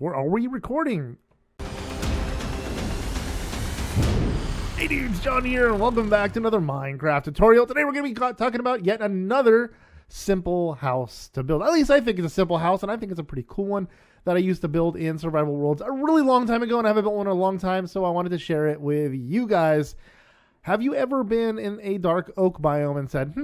or are we recording? Hey dudes, John here, and welcome back to another Minecraft tutorial. Today we're going to be talking about yet another simple house to build. At least I think it's a simple house, and I think it's a pretty cool one that I used to build in Survival Worlds a really long time ago, and I haven't built one in a long time, so I wanted to share it with you guys. Have you ever been in a dark oak biome and said,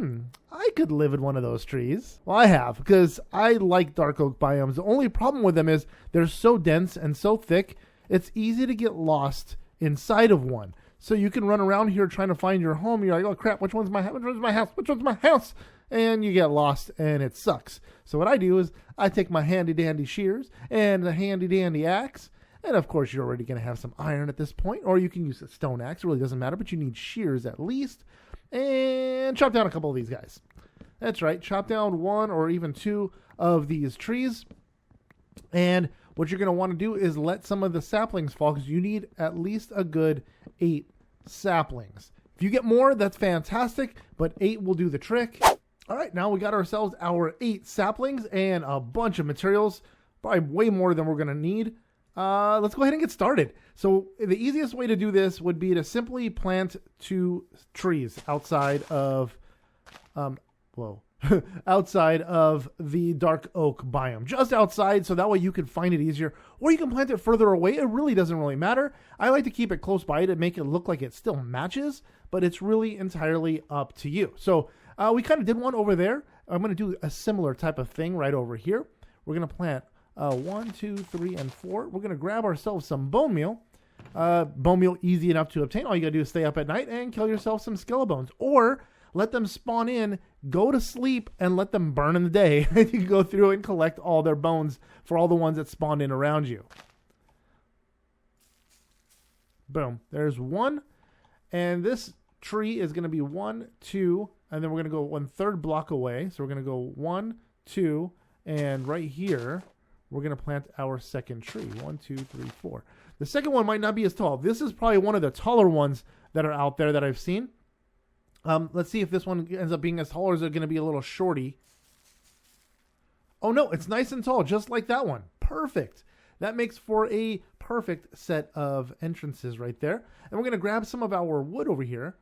I could live in one of those trees? Well, I have, because I like dark oak biomes. The only problem with them is they're so dense and so thick, it's easy to get lost inside of one. So you can run around here trying to find your home. You're like, oh crap, which one's my house? Which one's my house? Which one's my house? And you get lost and it sucks. So what I do is I take my handy dandy shears and the handy dandy axe. And of course, you're already going to have some iron at this point, or you can use a stone axe. It really doesn't matter, but you need shears at least. And chop down a couple of these guys. That's right. Chop down one or even two of these trees. And what you're going to want to do is let some of the saplings fall, because you need at least a good 8 saplings. If you get more, that's fantastic, but 8 will do the trick. All right, now we got ourselves our 8 saplings and a bunch of materials, probably way more than we're going to need. Let's go ahead and get started. So the easiest way to do this would be to simply plant 2 trees outside of, outside of the dark oak biome, just outside, so that way you can find it easier, or you can plant it further away. It really doesn't really matter. I like to keep it close by to make it look like it still matches, but it's really entirely up to you. So we kind of did one over there. I'm going to do a similar type of thing right over here. We're going to plant 1, 2, 3, and 4. We're going to grab ourselves some bone meal. Bone meal, easy enough to obtain. All you got to do is stay up at night and kill yourself some skelebones, or let them spawn in, go to sleep, and let them burn in the day. You can go through and collect all their bones for all the ones that spawned in around you. Boom. There's one. And this tree is going to be 1, 2, and then we're going to go 1/3 block away. So we're going to go 1, 2, and right here, we're going to plant our second tree. 1, 2, 3, 4. The second one might not be as tall. This is probably one of the taller ones that are out there that I've seen. Let's see if this one ends up being as tall, or is it going to be a little shorty? Oh no, it's nice and tall, just like that one. Perfect. That makes for a perfect set of entrances right there. And we're going to grab some of our wood over here,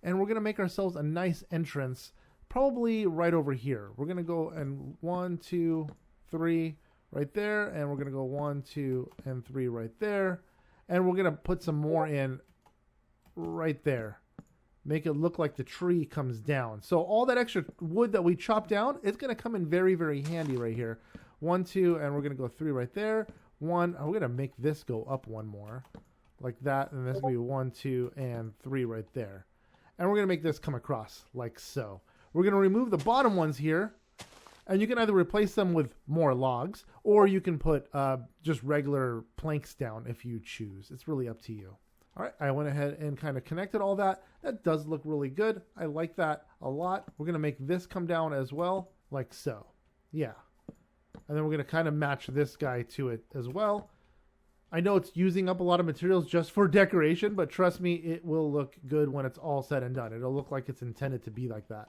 and we're going to make ourselves a nice entrance, probably right over here. We're going to go and 1, 2, 3 right there, and we're going to go 1, 2, and 3 right there. And we're going to put some more in right there. Make it look like the tree comes down. So all that extra wood that we chopped down, it's going to come in very, very handy right here. 1, 2, and we're going to go 3 right there. 1, we're going to make this go up one more, like that. And this is going to be 1, 2, and 3 right there. And we're going to make this come across like so. We're going to remove the bottom ones here. And you can either replace them with more logs, or you can put just regular planks down if you choose. It's really up to you. All right, I went ahead and kind of connected all that. That does look really good. I like that a lot. We're going to make this come down as well, like so. Yeah. And then we're going to kind of match this guy to it as well. I know it's using up a lot of materials just for decoration, but trust me, it will look good when it's all said and done. It'll look like it's intended to be like that.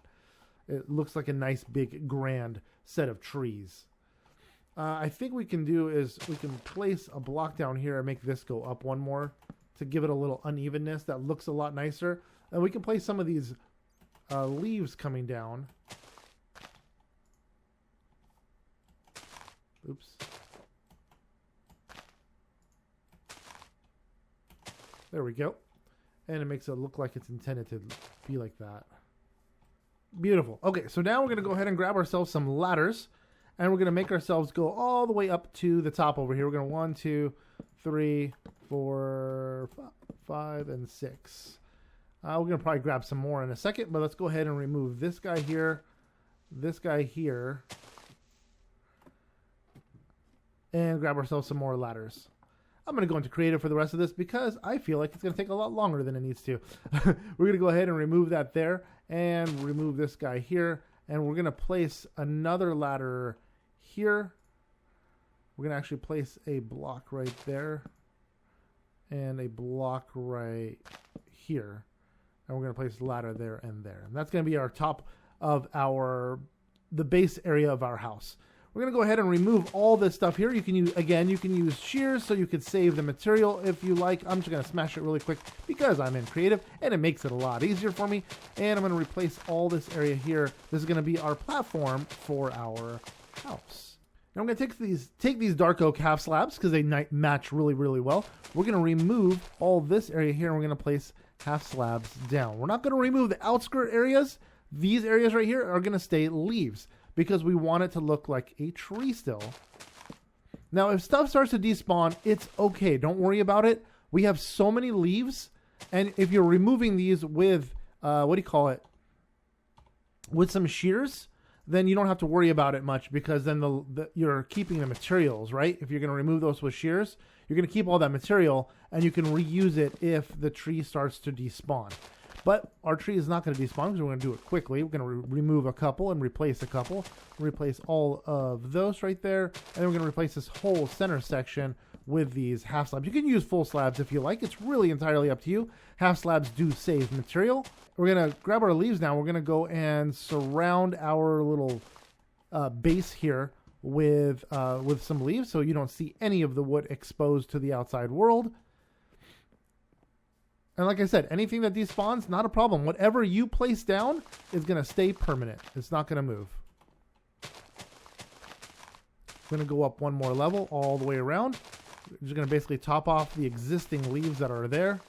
It looks like a nice, big, grand set of trees. I think we can do is we can place a block down here and make this go up one more to give it a little unevenness that looks a lot nicer. And we can place some of these leaves coming down. Oops. There we go. And it makes it look like it's intended to be like that. Beautiful. Okay, so now we're going to go ahead and grab ourselves some ladders, and we're going to make ourselves go all the way up to the top over here. We're going to 1, 2, 3, 4, 5, and 6. We're going to probably grab some more in a second, but let's go ahead and remove this guy here, and grab ourselves some more ladders. I'm going to go into creative for the rest of this because I feel like it's going to take a lot longer than it needs to. We're going to go ahead and remove that there and remove this guy here. And we're going to place another ladder here. We're going to actually place a block right there and a block right here. And we're going to place a ladder there and there. And that's going to be our top of the base area of our house. We're going to go ahead and remove all this stuff here. You can use, again, you can use shears so you could save the material if you like. I'm just going to smash it really quick because I'm in creative and it makes it a lot easier for me. And I'm going to replace all this area here. This is going to be our platform for our house. Now I'm going to take these dark oak half slabs because they match really, really well. We're going to remove all this area here and we're going to place half slabs down. We're not going to remove the outskirt areas. These areas right here are going to stay leaves, because we want it to look like a tree still. Now, if stuff starts to despawn, it's okay. Don't worry about it. We have so many leaves, and if you're removing these with, with some shears, then you don't have to worry about it much, because then you're keeping the materials, right? If you're going to remove those with shears, you're going to keep all that material, and you can reuse it if the tree starts to despawn. But our tree is not going to despawn, because we're going to do it quickly. We're going to remove a couple and replace a couple. Replace all of those right there. And then we're going to replace this whole center section with these half slabs. You can use full slabs if you like. It's really entirely up to you. Half slabs do save material. We're going to grab our leaves now. We're going to go and surround our little base here with some leaves, so you don't see any of the wood exposed to the outside world. And like I said, anything that despawns, not a problem. Whatever you place down is going to stay permanent. It's not going to move. I'm going to go up one more level all the way around. We're just going to basically top off the existing leaves that are there.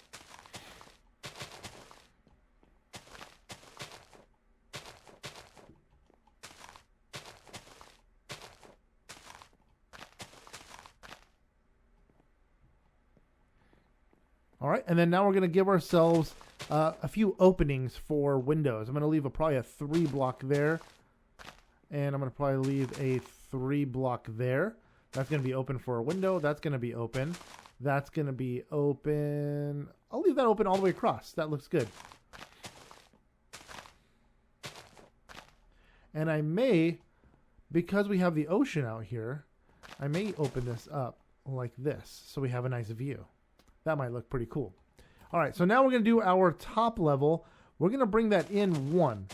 All right, and then now we're going to give ourselves a few openings for windows. I'm going to leave probably a 3 block there, and I'm going to probably leave a 3 block there. That's going to be open for a window. That's going to be open. That's going to be open. I'll leave that open all the way across. That looks good. And I may, because we have the ocean out here, I may open this up like this so we have a nice view. That might look pretty cool. All right, so now we're going to do our top level. We're going to bring that in 1.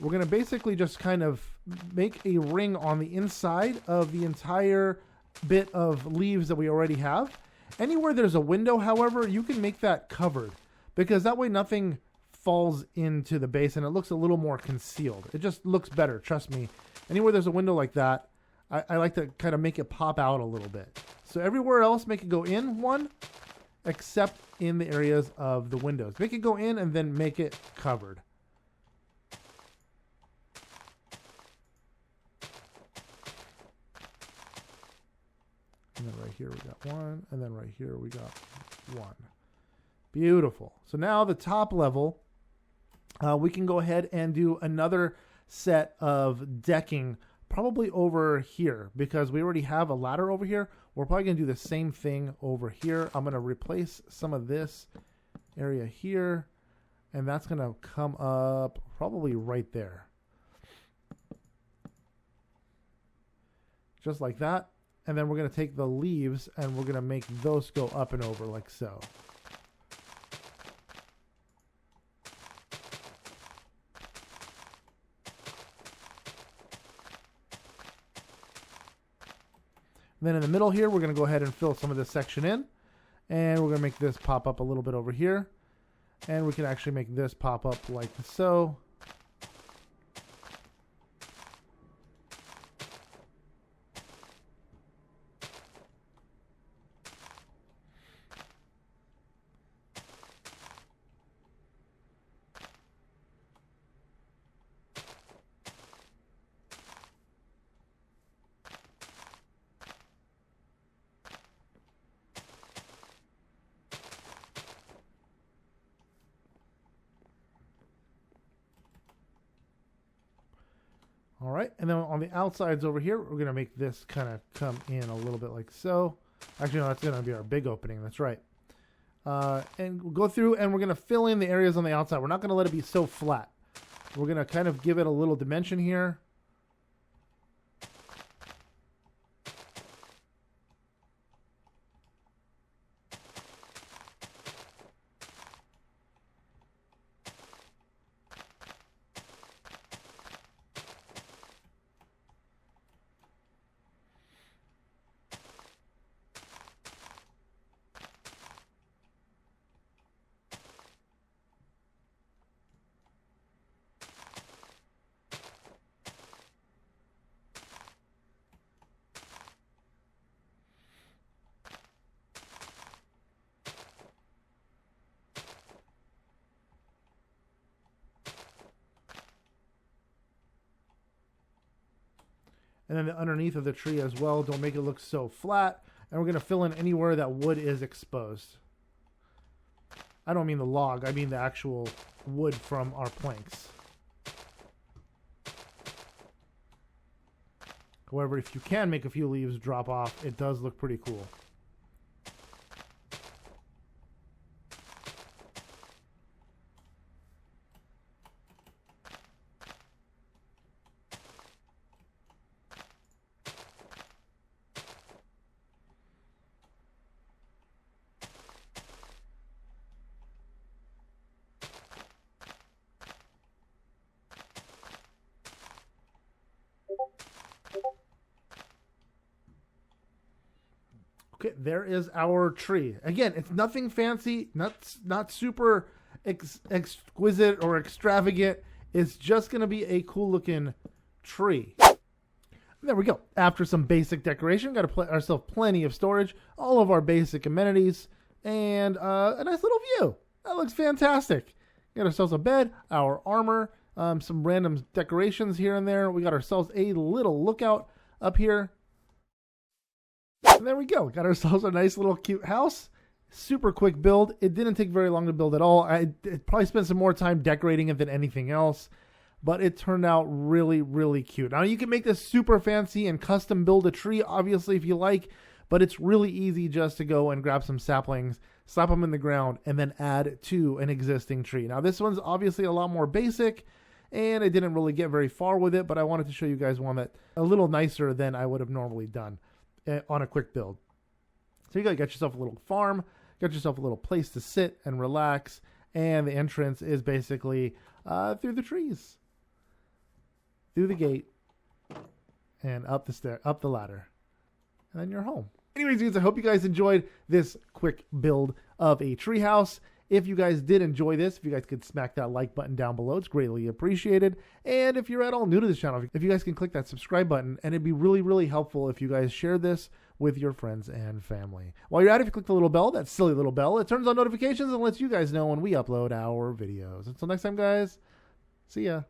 We're going to basically just kind of make a ring on the inside of the entire bit of leaves that we already have. Anywhere there's a window, however, you can make that covered, because that way nothing falls into the base and it looks a little more concealed. It just looks better, trust me. Anywhere there's a window like that, I like to kind of make it pop out a little bit. So everywhere else, make it go in 1. Except in the areas of the windows. Make it go in and then make it covered. And then right here we got 1, and then right here we got 1. Beautiful. So now the top level, we can go ahead and do another set of decking probably over here, because we already have a ladder over here. We're probably going to do the same thing over here. I'm going to replace some of this area here, and that's going to come up probably right there. Just like that. And then we're going to take the leaves and we're going to make those go up and over like so. Then in the middle here, we're going to go ahead and fill some of this section in. And we're going to make this pop up a little bit over here. And we can actually make this pop up like so. All right, and then on the outsides over here, we're going to make this kind of come in a little bit like so. Actually, no, that's going to be our big opening. That's right. And we'll go through and we're going to fill in the areas on the outside. We're not going to let it be so flat. We're going to kind of give it a little dimension here. and then the underneath of the tree as well. Don't make it look so flat. And we're going to fill in anywhere that wood is exposed. I don't mean the log, I mean the actual wood from our planks. However, if you can make a few leaves drop off, it does look pretty cool. Okay, there is our tree. Again, it's nothing fancy, not super exquisite or extravagant. It's just going to be a cool looking tree. There we go. After some basic decoration, got ourselves plenty of storage, all of our basic amenities, and a nice little view. That looks fantastic. Got ourselves a bed, our armor, some random decorations here and there. We got ourselves a little lookout up here. And there we go. Got ourselves a nice little cute house. Super quick build. It didn't take very long to build at all. I probably spent some more time decorating it than anything else, but it turned out really, really cute. Now you can make this super fancy and custom build a tree, obviously, if you like, but it's really easy just to go and grab some saplings, slap them in the ground, and then add to an existing tree. Now this one's obviously a lot more basic, and I didn't really get very far with it, but I wanted to show you guys one that's a little nicer than I would have normally done on a quick build. So you got yourself a little farm, got yourself a little place to sit and relax, and the entrance is basically through the trees, through the gate, and up the ladder, and then you're home. Anyways, dudes, I hope you guys enjoyed this quick build of a treehouse. If you guys did enjoy this, if you guys could smack that like button down below, it's greatly appreciated. And if you're at all new to this channel, if you guys can click that subscribe button, and it'd be really, really helpful if you guys share this with your friends and family. While you're at it, if you click the little bell, that silly little bell, it turns on notifications and lets you guys know when we upload our videos. Until next time, guys, see ya.